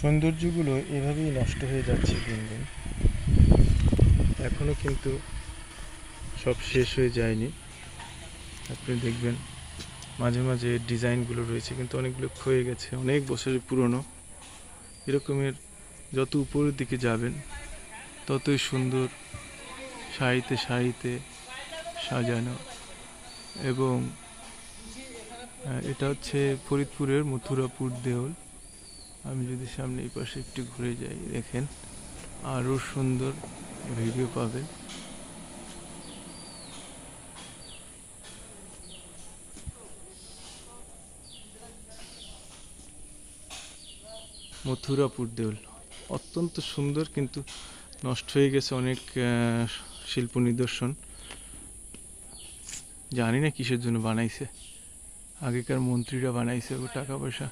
সৌন্দর্যগুলো এভাবেই নষ্ট হয়ে যাচ্ছে দিন দিন। এখনও কিন্তু সব শেষ হয়ে যায়নি। আপনি দেখবেন মাঝে মাঝে ডিজাইনগুলো রয়েছে কিন্তু অনেকগুলো ক্ষয়ে গেছে, অনেক বছরের পুরনো। এরকমের যত উপরের দিকে যাবেন ততই সুন্দর, সারিতে সারিতে সাজানো। এবং এটা হচ্ছে ফরিদপুরের মথুরাপুর দেউল। আমি যদি সামনে এই পাশে একটু ঘুরে যাই, দেখেন আরও সুন্দর ভিডিও পাবেন। মথুরাপুর দেউল অত্যন্ত সুন্দর, কিন্তু নষ্ট হয়ে গেছে অনেক শিল্প নিদর্শন। জানি না কিসের জন্য বানাইছে, আগেকার মন্ত্রীরা বানাইছে, ও টাকা পয়সা